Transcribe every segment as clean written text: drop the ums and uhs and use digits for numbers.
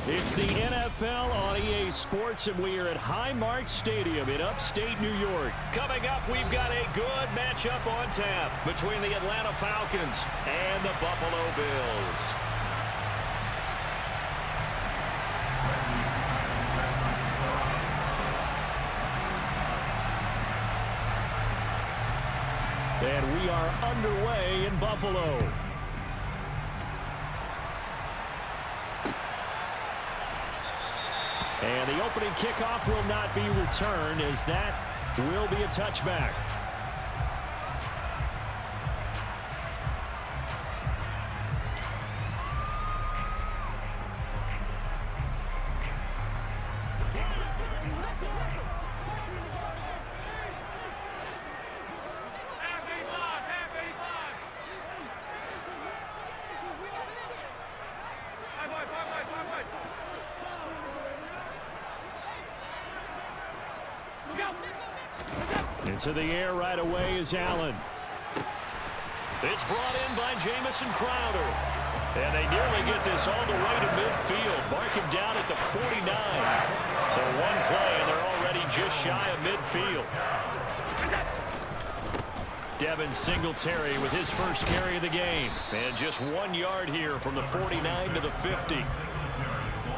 It's the NFL on EA Sports, and we are at Highmark Stadium in upstate New York. Coming up, we've got a good matchup on tap between the Atlanta Falcons and the Buffalo Bills. And we are underway in Buffalo. And the opening kickoff will not be returned, as that will be a touchback. Into the air right away is Allen. It's brought in by Jamison Crowder. And they nearly get this all the way to midfield. Mark him down at the 49. So one play, and they're already just shy of midfield. Devin Singletary with his first carry of the game. And just 1 yard here from the 49 to the 50.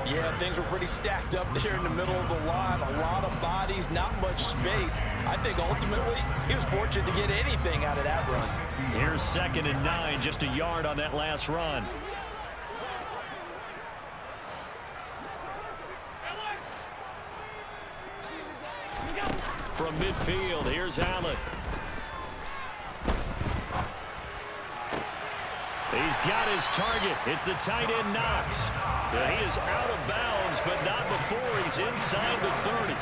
Yeah, things were pretty stacked up there in the middle of the line. A lot of bodies, not much space. I think ultimately he was fortunate to get anything out of that run. Here's 2nd and 9, just a yard on that last run. From midfield, here's Allen. He's got his target. It's the tight end Knox. He is out of bounds, but not before he's inside the 30.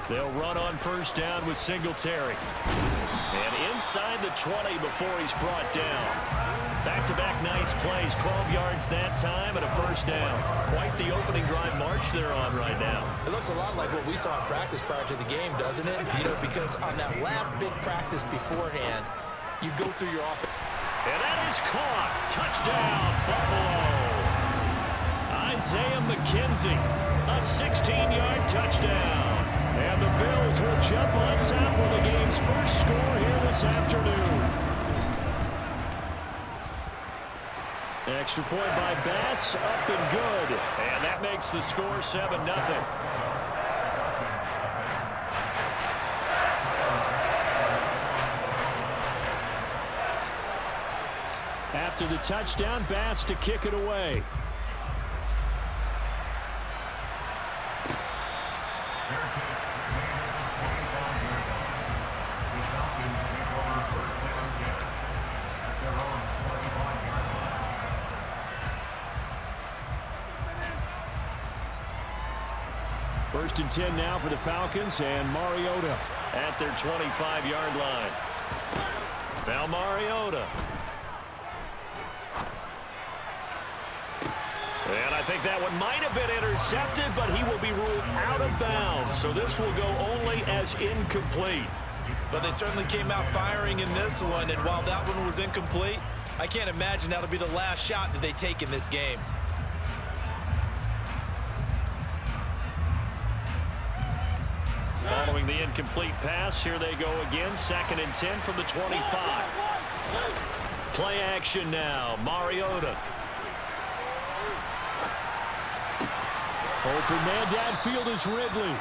They'll run on first down with Singletary. And inside the 20 before he's brought down. Back-to-back nice plays, 12 yards that time and a first down. Quite the opening drive march they're on right now. It looks a lot like what we saw in practice prior to the game, doesn't it? You know, because on that last big practice beforehand, you go through your offense. And that is caught. Touchdown, Buffalo. Isaiah McKenzie, a 16-yard touchdown. And the Bills will jump on top with the game's first score here this afternoon. Extra point by Bass, up and good. And that makes the score 7-0. After the touchdown, Bass to kick it away. First and 10 now for the Falcons, and Mariota at their 25-yard line. Now Mariota. And I think that one might have been intercepted, but he will be ruled out of bounds. So this will go only as incomplete. But they certainly came out firing in this one, and while that one was incomplete, I can't imagine that'll be the last shot that they take in this game. Following the incomplete pass, here they go again. 2nd and 10 from the 25. Play action now. Mariota. Open man downfield is Ridley.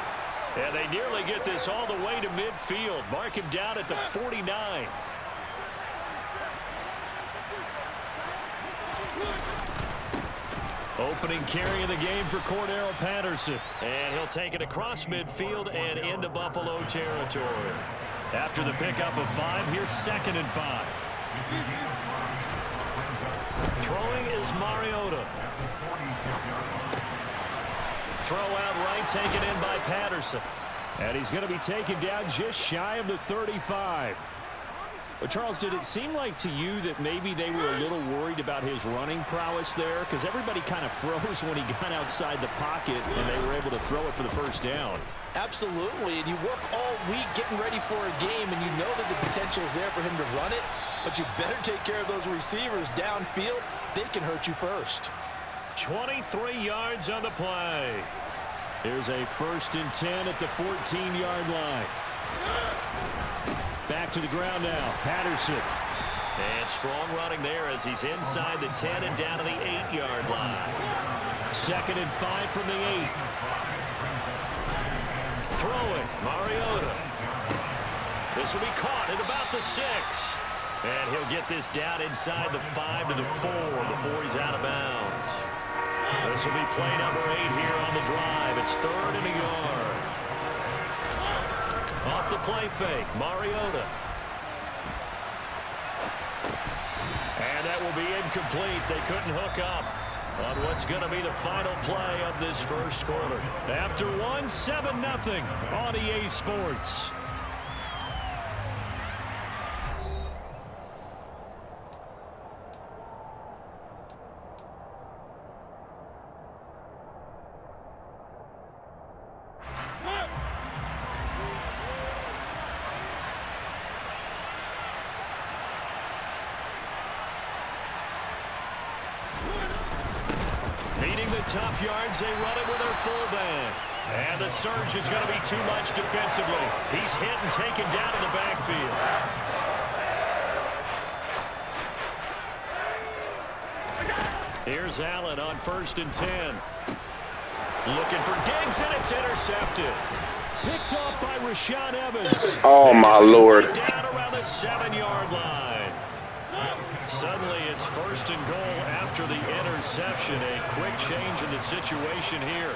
And they nearly get this all the way to midfield. Mark him down at the 49. Opening carry of the game for Cordero Patterson. And he'll take it across midfield and into Buffalo territory. After the pickup of 5, here's 2nd and 5. Throwing is Mariota. Throw out right, taken in by Patterson. And he's going to be taken down just shy of the 35. Well, Charles, did it seem like to you that maybe they were a little worried about his running prowess there? Because everybody kind of froze when he got outside the pocket, and they were able to throw it for the first down. Absolutely, and you work all week getting ready for a game, and you know that the potential is there for him to run it, but you better take care of those receivers downfield. They can hurt you first. 23 yards on the play. Here's a 1st and 10 at the 14-yard line. Back to the ground now. Patterson. And strong running there as he's inside the 10 and down to the 8-yard line. 2nd and 5 from the 8. Throwing. Mariota. This will be caught at about the 6. And he'll get this down inside the 5 to the 4 before he's out of bounds. This will be play number 8 here on the drive. It's 3rd and a yard. Off the play fake, Mariota. And that will be incomplete. They couldn't hook up on what's going to be the final play of this first quarter. After one, 7-0 on EA Sports. Needing the tough yards, they run it with their fullback. And the surge is going to be too much defensively. He's hit and taken down in the backfield. Here's Allen on 1st and 10. Looking for Diggs, and it's intercepted. Picked off by Rashaan Evans. Oh, my Lord. Down around the 7-yard line. Suddenly it's 1st and goal after the interception. A quick change in the situation here.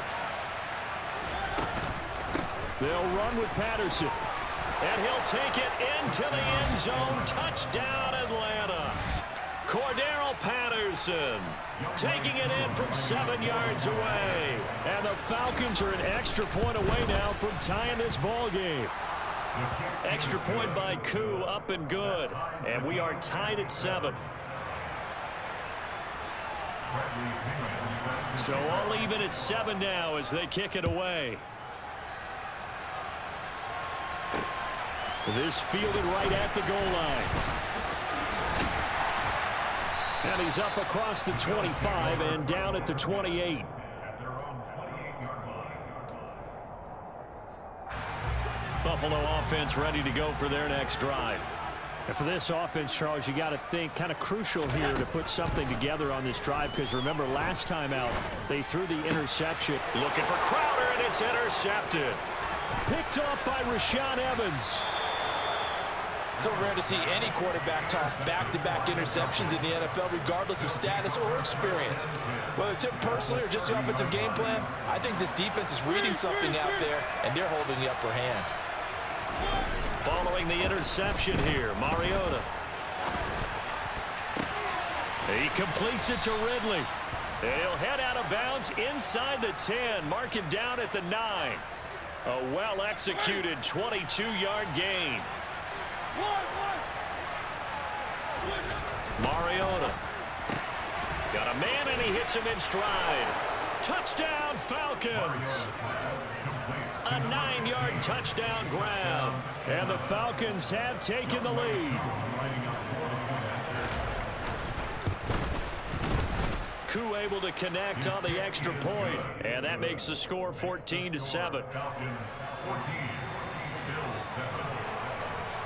They'll run with Patterson. And he'll take it into the end zone. Touchdown, Atlanta. Cordero Patterson taking it in from 7 yards away. And the Falcons are an extra point away now from tying this ball game. Extra point by Koo, up and good. And we are tied at 7. So all even at 7 now as they kick it away. This fielded right at the goal line. And he's up across the 25 and down at the 28. Buffalo offense ready to go for their next drive. And for this offense, Charles, you got to think kind of crucial here to put something together on this drive, because remember last time out they threw the interception. Looking for Crowder, and it's intercepted. Picked off by Rashaan Evans. So rare to see any quarterback toss back-to-back interceptions in the NFL, regardless of status or experience. Whether it's him personally or just the offensive game plan, I think this defense is reading something out there, and they're holding the upper hand. Following the interception here, Mariota. He completes it to Ridley. He'll head out of bounds inside the 10. Mark him down at the 9. A well-executed 22-yard gain. Mariota. Got a man, and he hits him in stride. Touchdown, Falcons. A 9-yard touchdown grab. And the Falcons have taken the lead. Koo able to connect on the extra point. And that makes the score 14-7.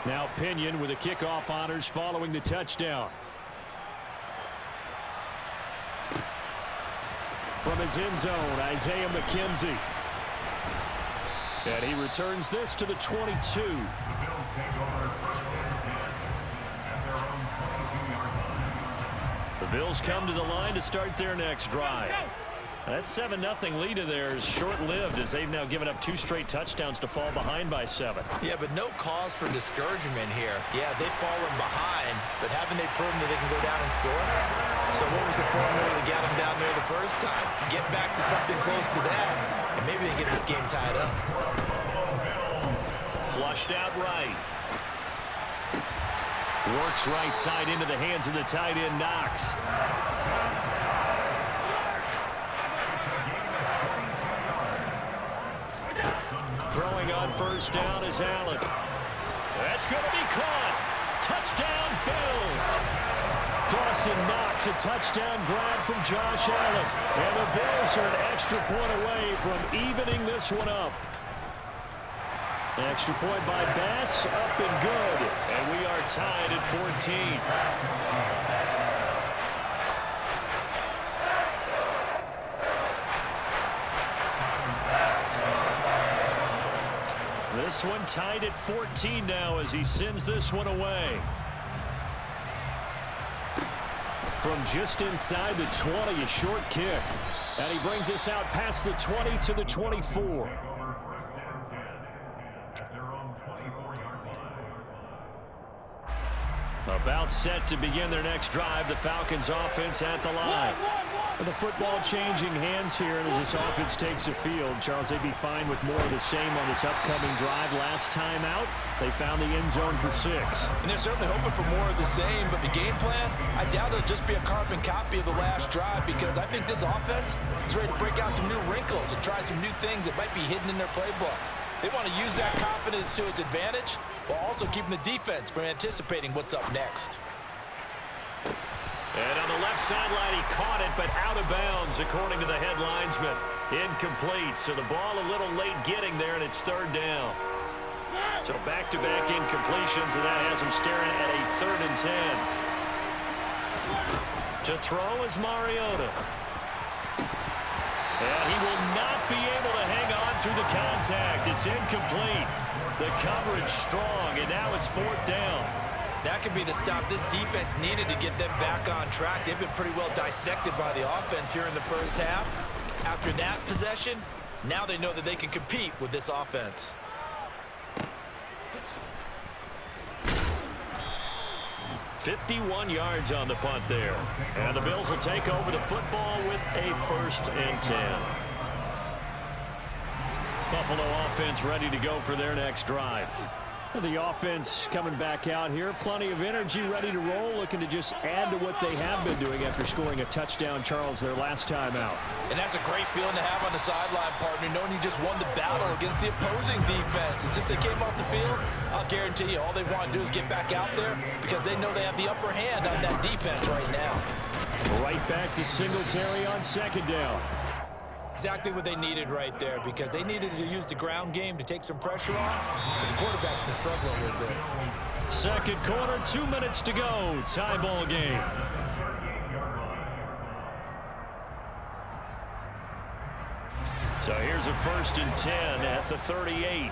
Now Pinion with the kickoff honors following the touchdown. From his end zone, Isaiah McKenzie. And he returns this to the 22. The Bills come to the line to start their next drive. That 7-0 lead of theirs short-lived as they've now given up 2 straight touchdowns to fall behind by 7. Yeah, but no cause for discouragement here. Yeah, they've fallen behind, but haven't they proven that they can go down and score? So what was the formula that got them down there the first time? Get back to something close to that, and maybe they get this game tied up. Flushed out right. Works right side into the hands of the tight end, Knox. Throwing on first down is Allen. That's going to be caught. Touchdown, Bills. Dawson Knox, a touchdown grab from Josh Allen. And the Bills are an extra point away from evening this one up. Extra point by Bass, up and good. And we are tied at 14. This one tied at 14 now as he sends this one away. From just inside the 20, a short kick. And he brings us out past the 20 to the 24. About set to begin their next drive. The Falcons offense at the line. The football changing hands here as this offense takes the field. Charles, they'd be fine with more of the same on this upcoming drive. Last time out, they found the end zone for 6. And they're certainly hoping for more of the same, but the game plan, I doubt it'll just be a carbon copy of the last drive because I think this offense is ready to break out some new wrinkles and try some new things that might be hidden in their playbook. They want to use that confidence to its advantage while also keeping the defense from anticipating what's up next. And on the left sideline, he caught it, but out of bounds, according to the head linesman. Incomplete, so the ball a little late getting there, and it's third down. So back-to-back incompletions, and that has him staring at a 3rd and 10. To throw is Mariota. And he will not be able to hang on through the contact. It's incomplete. The coverage strong, and now it's 4th down. That could be the stop this defense needed to get them back on track. They've been pretty well dissected by the offense here in the first half. After that possession, now they know that they can compete with this offense. .51 yards on the punt there. And the Bills will take over the football with a 1st and 10. Buffalo offense ready to go for their next drive. The offense coming back out here. Plenty of energy, ready to roll, looking to just add to what they have been doing after scoring a touchdown, Charles, their last time out. And that's a great feeling to have on the sideline, partner, knowing you just won the battle against the opposing defense. And since they came off the field, I'll guarantee you all they want to do is get back out there because they know they have the upper hand on that defense right now. Right back to Singletary on 2nd down. Exactly what they needed right there because they needed to use the ground game to take some pressure off because the quarterback's been struggling a little bit. 2nd quarter, 2 minutes to go. Tie ball game. So here's a 1st and 10 at the 38.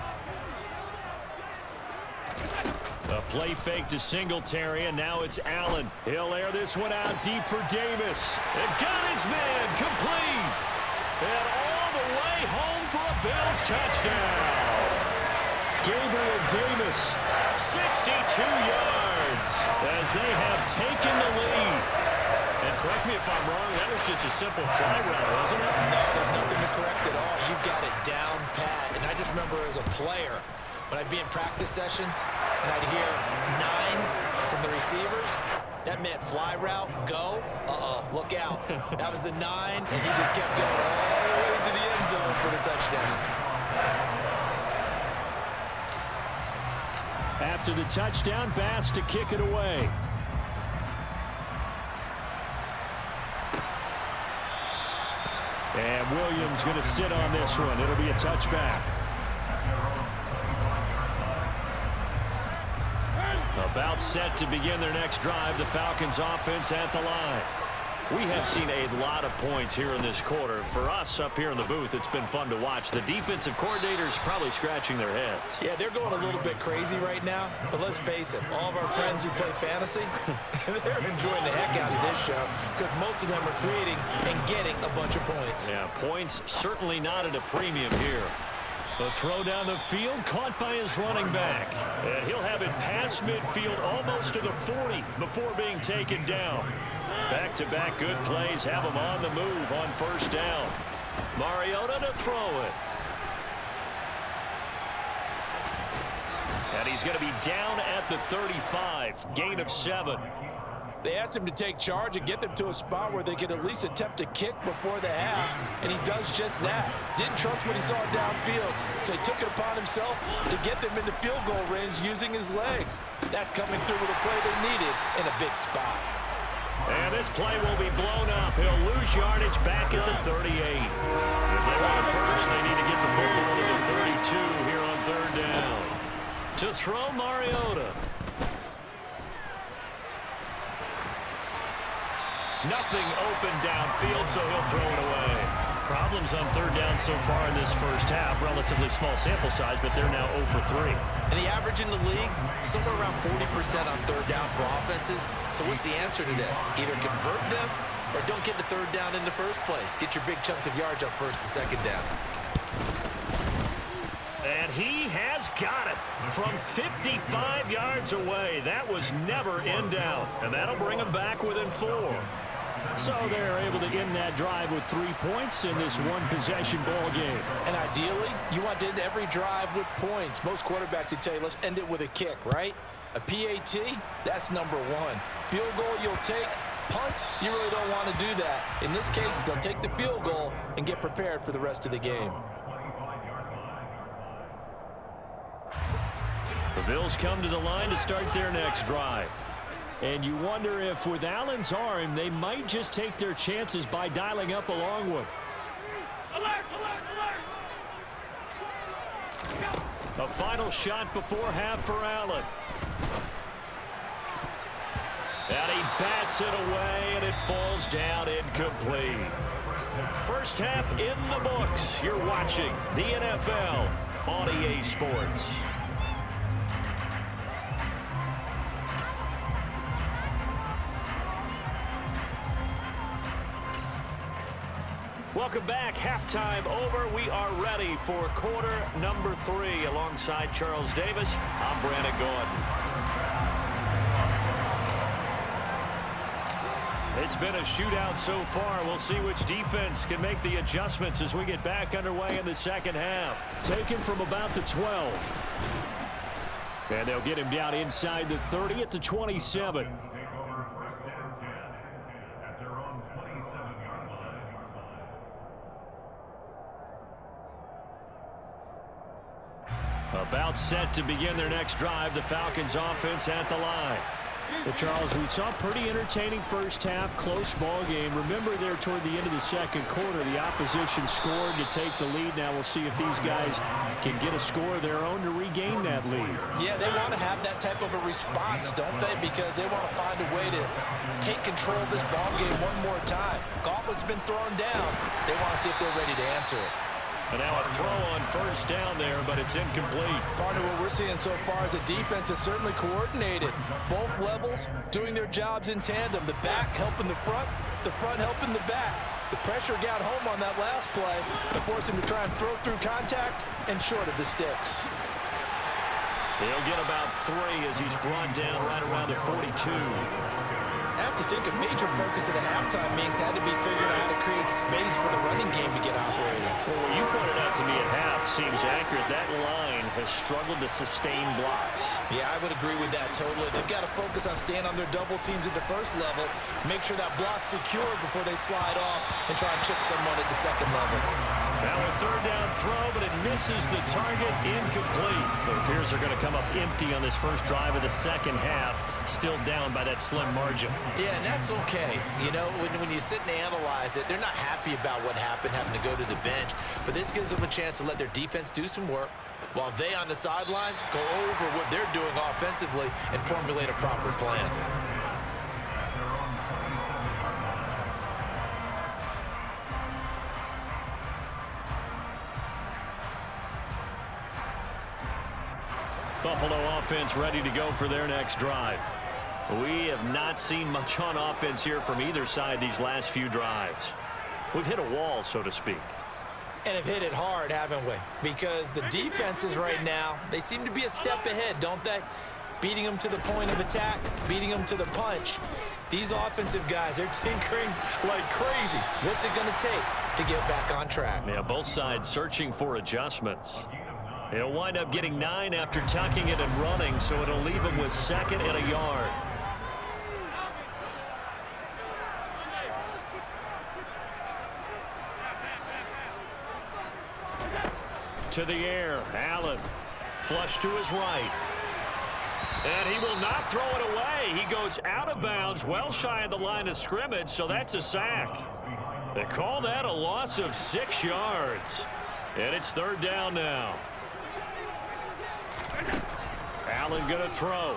A play fake to Singletary, and now it's Allen. He'll air this one out deep for Davis. And got his man complete. And all the way home for a Bills touchdown. Gabriel Davis, 62 yards as they have taken the lead. And correct me if I'm wrong, that was just a simple fly route, wasn't it? No, there's nothing to correct at all. You've got it down pat. And I just remember as a player, when I'd be in practice sessions and I'd hear 9 from the receivers, that meant fly route, go, look out. That was the 9, and he just kept going all the way to the end zone for the touchdown. After the touchdown, Bass to kick it away. And Williams going to sit on this one. It'll be a touchback. About set to begin their next drive. The Falcons offense at the line. We have seen a lot of points here in this quarter. For us up here in the booth, it's been fun to watch. The defensive coordinators probably scratching their heads. Yeah, they're going a little bit crazy right now. But let's face it, all of our friends who play fantasy, they're enjoying the heck out of this show because most of them are creating and getting a bunch of points. Yeah, points certainly not at a premium here. The throw down the field, caught by his running back. And he'll have it past midfield almost to the 40 before being taken down. Back-to-back good plays have him on the move on 1st down. Mariota to throw it. And he's going to be down at the 35. Gain of 7. They asked him to take charge and get them to a spot where they could at least attempt a kick before the half, and he does just that. Didn't trust what he saw downfield, so he took it upon himself to get them into field goal range using his legs. That's coming through with a play they needed in a big spot. And this play will be blown up. He'll lose yardage back at the 38. If they want it first, they need to get the football to the 32 here on 3rd down. To throw, Mariota. Nothing open downfield, so he'll throw it away. Problems on 3rd down so far in this first half. Relatively small sample size, but they're now 0 for 3. And the average in the league, somewhere around 40% on 3rd down for offenses. So what's the answer to this? Either convert them or don't get to 3rd down in the first place. Get your big chunks of yards up 1st and 2nd down. And he has got it from 55 yards away. That was never in doubt. And that'll bring him back within 4. So they're able to end that drive with 3 points in this one-possession ball game. And ideally, you want to end every drive with points. Most quarterbacks would tell you, let's end it with a kick, right? A PAT, that's number 1. Field goal, you'll take. Punts, you really don't want to do that. In this case, they'll take the field goal and get prepared for the rest of the game. The Bills come to the line to start their next drive. And you wonder if with Allen's arm, they might just take their chances by dialing up a long one. Alert, alert, alert. A final shot before half for Allen. And he bats it away, and it falls down incomplete. First half in the books. You're watching the NFL on EA Sports. Welcome back. Halftime over. We are ready for quarter number 3. Alongside Charles Davis, I'm Brandon Gordon. It's been a shootout so far. We'll see which defense can make the adjustments as we get back underway in the second half. Taken from about the 12. And they'll get him down inside the 30 at the 27. About set to begin their next drive. The Falcons offense at the line. Well, Charles, we saw a pretty entertaining first half, close ball game. Remember there toward the end of the second quarter, the opposition scored to take the lead. Now we'll see if these guys can get a score of their own to regain that lead. Yeah, they want to have that type of a response, don't they? Because they want to find a way to take control of this ball game one more time. Gauntlet's been thrown down. They want to see if they're ready to answer it. And now a throw on first down there, but it's incomplete. Partner, what we're seeing so far is a defense that's certainly coordinated. Both levels doing their jobs in tandem. The back helping the front helping the back. The pressure got home on that last play to force him to try and throw through contact and short of the sticks. He'll get about 3 as he's brought down right around the 42. I have to think a major focus of the halftime mix had to be figuring out how to create space for the running game to get operating. Well, what you pointed out to me at half seems accurate. That line has struggled to sustain blocks. Yeah, I would agree with that totally. They've got to focus on staying on their double teams at the first level, make sure that block's secure before they slide off and try and chip someone at the second level. Now a third down throw, but it misses the target. Incomplete. It appears they're going to come up empty on this first drive of the second half, still down by that slim margin. Yeah, and that's okay. You know, when you sit and analyze it, they're not happy about what happened, having to go to the bench. But this gives them a chance to let their defense do some work while they on the sidelines go over what they're doing offensively and formulate a proper plan. Buffalo offense ready to go for their next drive. We have not seen much on offense here from either side these last few drives. We've hit a wall, so to speak. And have hit it hard, haven't we? Because the defenses right now, they seem to be a step ahead, don't they? Beating them to the point of attack, beating them to the punch. These offensive guys, they're tinkering like crazy. What's it going to take to get back on track? Yeah, both sides searching for adjustments. He'll wind up getting 9 after tucking it and running, so it'll leave him with 2nd and a yard. To the air, Allen. Flush to his right. And he will not throw it away. He goes out of bounds, well shy of the line of scrimmage, so that's a sack. They call that a loss of 6 yards. And it's 3rd down now. Allen going to throw.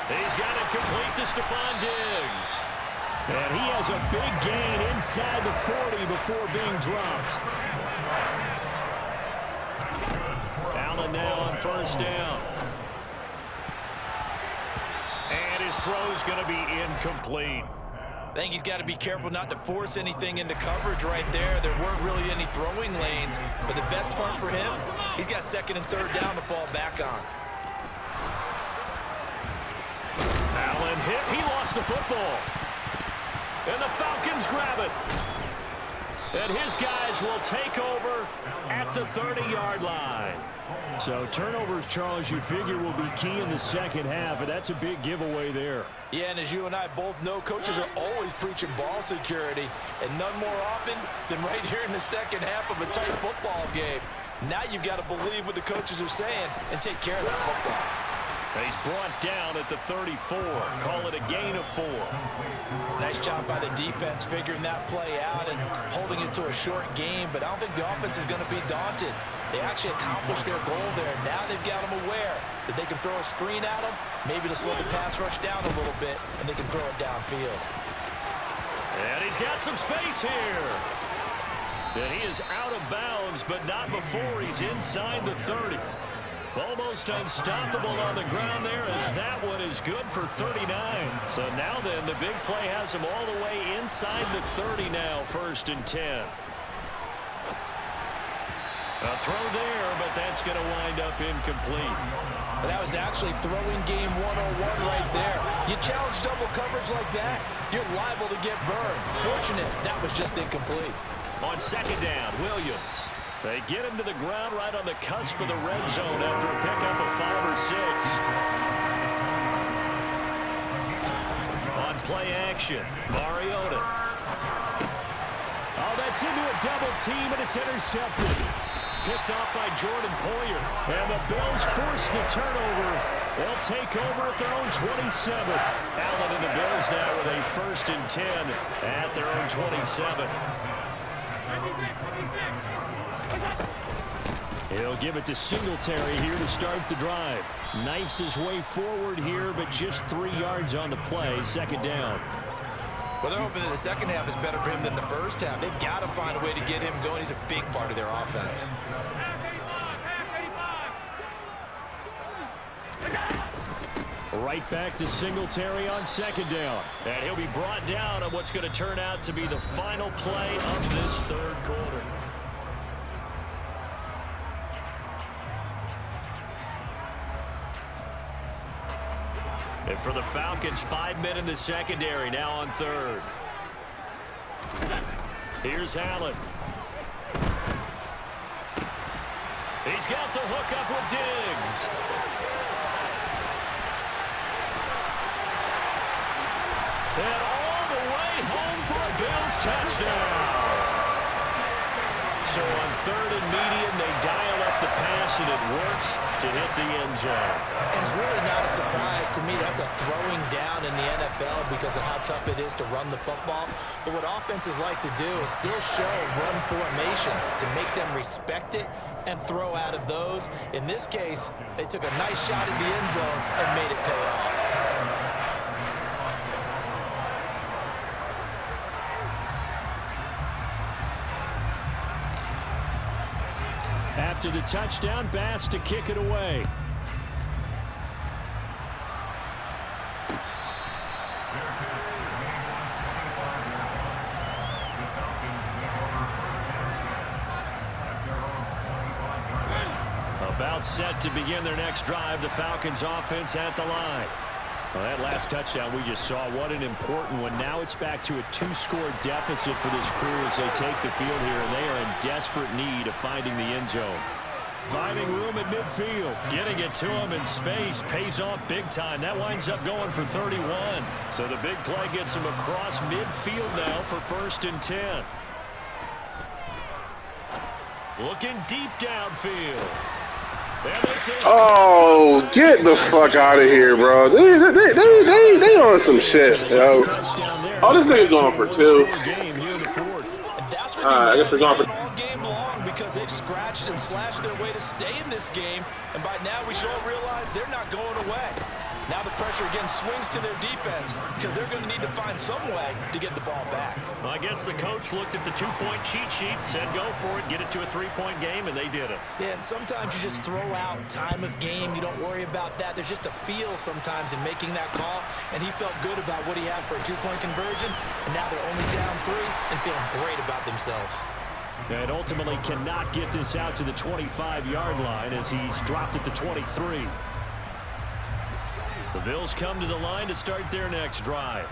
He's got it complete to Stephon Diggs. And he has a big gain inside the 40 before being dropped. Allen now on 1st down. And his throw's going to be incomplete. I think he's got to be careful not to force anything into coverage right there. There weren't really any throwing lanes, but the best part for him, he's got 2nd and 3rd down to fall back on. Allen hit. He lost the football. And the Falcons grab it. And his guys will take over at the 30-yard line. So turnovers, Charles, you figure will be key in the 2nd half, and that's a big giveaway there. Yeah, and as you and I both know, coaches are always preaching ball security, and none more often than right here in the 2nd half of a tight football game. Now you've got to believe what the coaches are saying and take care of that football. He's brought down at the 34. Call it a gain of 4. Nice job by the defense figuring that play out and holding it to a short game, but I don't think the offense is going to be daunted. They actually accomplished their goal there. Now they've got them aware that they can throw a screen at them, maybe to slow the pass rush down a little bit, and they can throw it downfield. And he's got some space here. And he is out of bounds, but not before he's inside the 30. Almost unstoppable on the ground there, as that one is good for 39. So now then, the big play has him all the way inside the 30 now, 1st and 10. A throw there, but that's going to wind up incomplete. But that was actually throwing game 101 right there. You challenge double coverage like that, you're liable to get burned. Fortunate, that was just incomplete. On 2nd down, Williams. They get him to the ground right on the cusp of the red zone after a pickup of 5 or 6. On play action, Mariota. Oh, that's into a double team, and it's intercepted. Picked off by Jordan Poyer. And the Bills force the turnover. They'll take over at their own 27. Allen and the Bills now with a 1st and 10 at their own 27. He'll give it to Singletary here to start the drive. Knifes his way forward here, but just 3 yards on the play. 2nd down. Well, they're hoping that the 2nd half is better for him than the 1st half. They've got to find a way to get him going. He's a big part of their offense. Right back to Singletary on 2nd down. And he'll be brought down on what's going to turn out to be the final play of this 3rd quarter. And for the Falcons, 5 men in the secondary, now on 3rd. Here's Allen. He's got the hook up with Diggs. And all the way home for a Bills touchdown. So on 3rd and medium, they dial up the pass, and it works to hit the end zone. And it's really not a surprise to me. That's a throwing down in the NFL because of how tough it is to run the football. But what offenses like to do is still show run formations to make them respect it and throw out of those. In this case, they took a nice shot in the end zone and made it pay off. After the touchdown, Bass to kick it away. About set to begin their next drive, the Falcons offense at the line. Well, that last touchdown we just saw, what an important one. Now it's back to a 2-score deficit for this crew as they take the field here, and they are in desperate need of finding the end zone. Finding room at midfield. Getting it to him in space pays off big time. That winds up going for 31. So the big play gets him across midfield now for 1st and 10. Looking deep downfield. Oh, get the fuck out of here, bro. They on some shit, yo. Oh, this nigga's going for 2. I guess we're going for all game long because they've scratched and slashed their way to stay in this game, and by now we should all realize they're not going away. Now the pressure again swings to their defense because they're going to need to find some way to get the ball back. Well, I guess the coach looked at the 2-point cheat sheet, said go for it, get it to a 3-point game, and they did it. Yeah, and sometimes you just throw out time of game. You don't worry about that. There's just a feel sometimes in making that call, and he felt good about what he had for a 2-point conversion, and now they're only down 3 and feeling great about themselves. And ultimately cannot get this out to the 25-yard line as he's dropped at the 23. The Bills come to the line to start their next drive.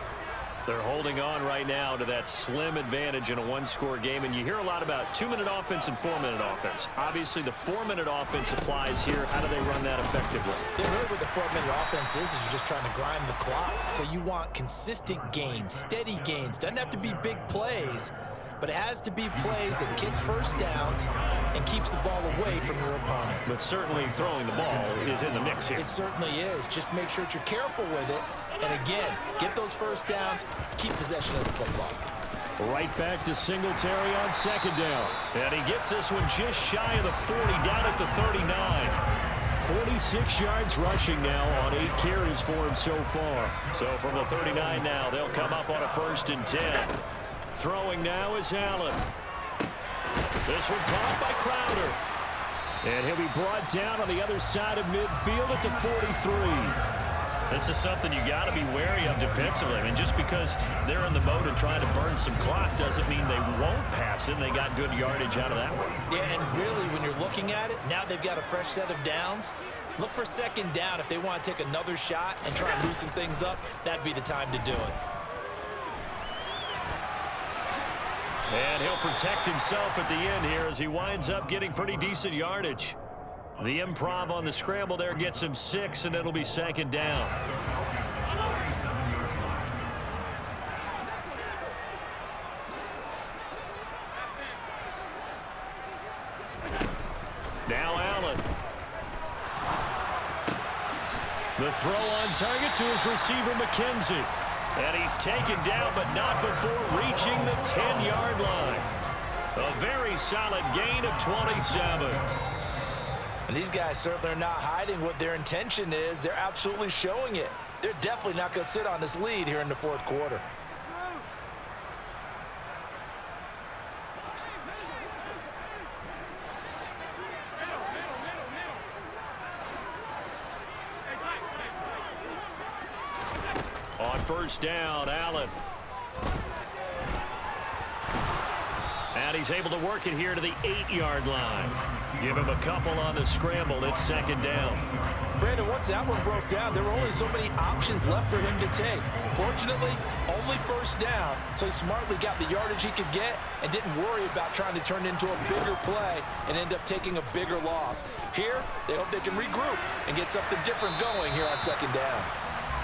They're holding on right now to that slim advantage in a 1-score game, and you hear a lot about 2-minute offense and 4-minute offense. Obviously, the 4-minute offense applies here. How do they run that effectively? Yeah, really what the 4-minute offense is you're just trying to grind the clock. So you want consistent gains, steady gains. Doesn't have to be big plays, but it has to be plays that gets first downs and keeps the ball away from your opponent. But certainly throwing the ball is in the mix here. It certainly is. Just make sure that you're careful with it. And again, get those first downs, keep possession of the football. Right back to Singletary on 2nd down. And he gets this one just shy of the 40, down at the 39. 46 yards rushing now on 8 carries for him so far. So from the 39 now, they'll come up on a 1st and 10. Throwing now is Allen. This one caught by Crowder. And he'll be brought down on the other side of midfield at the 43. This is something you got to be wary of defensively. I mean, just because they're in the mode of trying to burn some clock doesn't mean they won't pass it. And they got good yardage out of that one. Yeah, and really, when you're looking at it, now they've got a fresh set of downs. Look for 2nd down. If they want to take another shot and try and loosen things up, that'd be the time to do it. And he'll protect himself at the end here as he winds up getting pretty decent yardage. The improv on the scramble there gets him 6, and it'll be 2nd down. Now Allen. The throw on target to his receiver, McKenzie. And he's taken down, but not before reaching the 10-yard line. A very solid gain of 27. And these guys certainly are not hiding what their intention is. They're absolutely showing it. They're definitely not going to sit on this lead here in the 4th quarter. On 1st down, Allen. And he's able to work it here to the 8-yard line. Give him a couple on the scramble. It's 2nd down. Brandon, once that one broke down, there were only so many options left for him to take. Fortunately, only 1st down, so he smartly got the yardage he could get and didn't worry about trying to turn it into a bigger play and end up taking a bigger loss. Here, they hope they can regroup and get something different going here on 2nd down.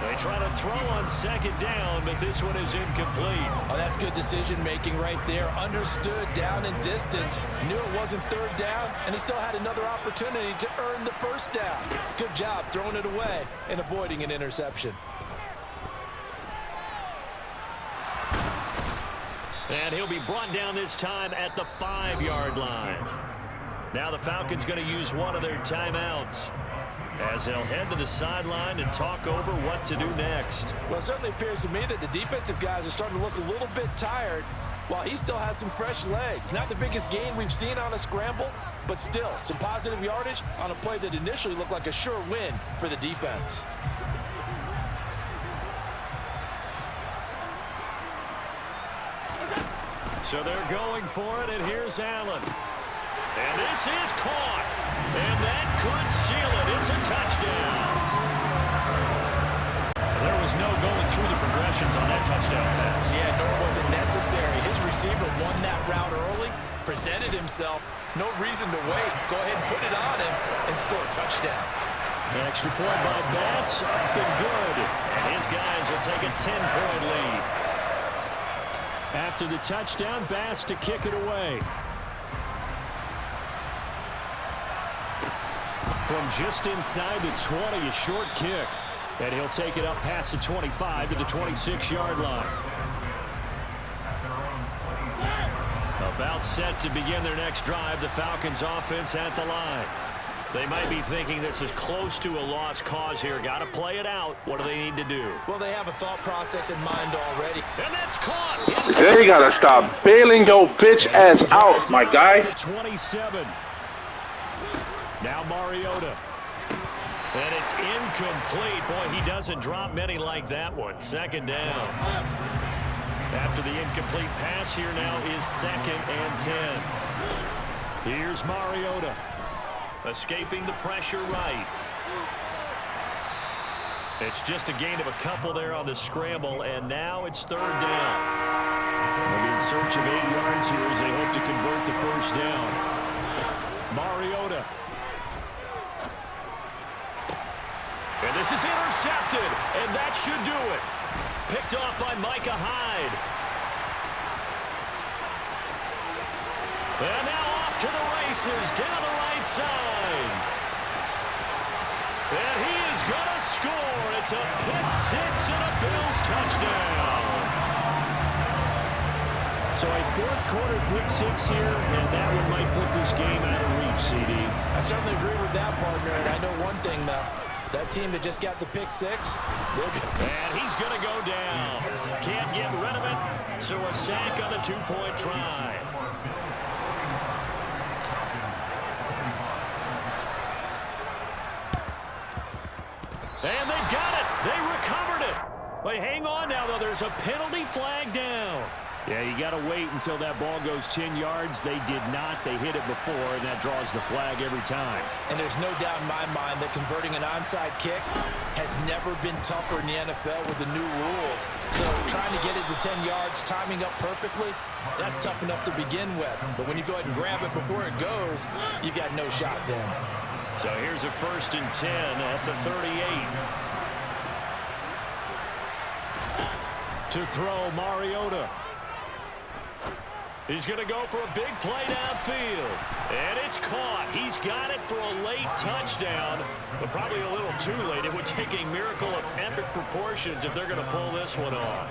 They try to throw on 2nd down, but this one is incomplete. Oh, that's good decision-making right there. Understood down and distance. Knew it wasn't 3rd down, and he still had another opportunity to earn the 1st down. Good job throwing it away and avoiding an interception. And he'll be brought down this time at the 5-yard line. Now the Falcons going to use one of their timeouts as they'll head to the sideline and talk over what to do next. Well, it certainly appears to me that the defensive guys are starting to look a little bit tired while he still has some fresh legs. Not the biggest gain we've seen on a scramble, but still some positive yardage on a play that initially looked like a sure win for the defense. So they're going for it, and here's Allen. And this is caught. And that could seal it. It's a touchdown. They're no going through the progressions on that touchdown pass. Yeah, nor was it necessary. His receiver won that route early, presented himself. No reason to wait. Go ahead and put it on him and score a touchdown. An extra point by Bass, up and good. And his guys will take a 10-point lead. After the touchdown, Bass to kick it away. From just inside the 20, a short kick. And he'll take it up past the 25 to the 26-yard line. About set to begin their next drive, the Falcons offense at the line. They might be thinking this is close to a lost cause here. Got to play it out. What do they need to do? Well, they have a thought process in mind already. And that's caught. They got to stop bailing your bitch ass out, my guy. 27. Now Mariota. And it's incomplete. Boy, he doesn't drop many like that one. Second down. After the incomplete pass, here now is 2nd and 10. Here's Mariota. Escaping the pressure right. It's just a gain of a couple there on the scramble, and now it's 3rd down. They'll be in search of 8 yards here as they hope to convert the first down. Mariota. And this is intercepted, and that should do it. Picked off by Micah Hyde. And now off to the races, down the right side. And he is going to score. It's a pick six and a Bills touchdown. So a 4th quarter pick six here, and that one might put this game out of reach, CD. I certainly agree with that, partner, and I know one thing, though. That team that just got the pick six, and he's going to go down. Can't get rid of it, so a sack on the 2-point try. And they've got it. They recovered it. Wait, hang on now, though. There's a penalty flag down. Yeah, you got to wait until that ball goes 10 yards. They did not. They hit it before, and that draws the flag every time. And there's no doubt in my mind that converting an onside kick has never been tougher in the NFL with the new rules. So trying to get it to 10 yards, timing up perfectly, that's tough enough to begin with. But when you go ahead and grab it before it goes, you got no shot then. So here's a 1st and 10 at the 38. To throw, Mariota. He's going to go for a big play downfield. And it's caught. He's got it for a late touchdown, but probably a little too late. It would take a miracle of epic proportions if they're going to pull this one off.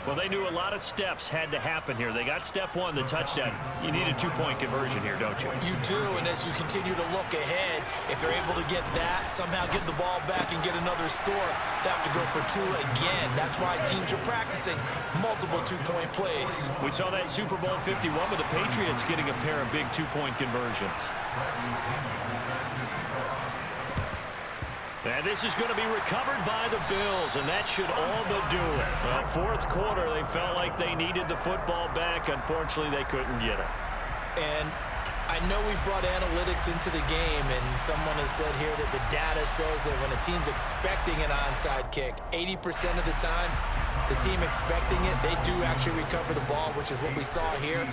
Well, they knew a lot of steps had to happen here. They got step 1, the touchdown. You need a 2-point conversion here, don't you? You do, and as you continue to look ahead, if they're able to get that, somehow get the ball back and get another score, they have to go for 2 again. That's why teams are practicing multiple 2-point plays. We saw that Super Bowl 51 with the Patriots getting a pair of big 2-point conversions. And this is going to be recovered by the Bills, and that should all but do it. Well, 4th quarter, they felt like they needed the football back. Unfortunately, they couldn't get it. And I know we've brought analytics into the game, and someone has said here that the data says that when a team's expecting an onside kick, 80% of the time, the team expecting it, they do actually recover the ball, which is what we saw here.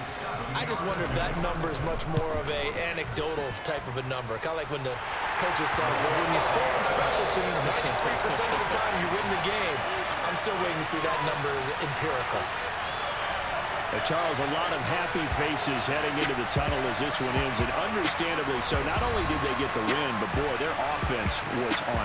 I just wonder if that number is much more of a anecdotal type of a number. Kind of like when the coaches tell us, well, when you score on special teams, 93% of the time you win the game. I'm still waiting to see that number is empirical. Charles, a lot of happy faces heading into the tunnel as this one ends, and understandably so. Not only did they get the win, but boy, their offense was on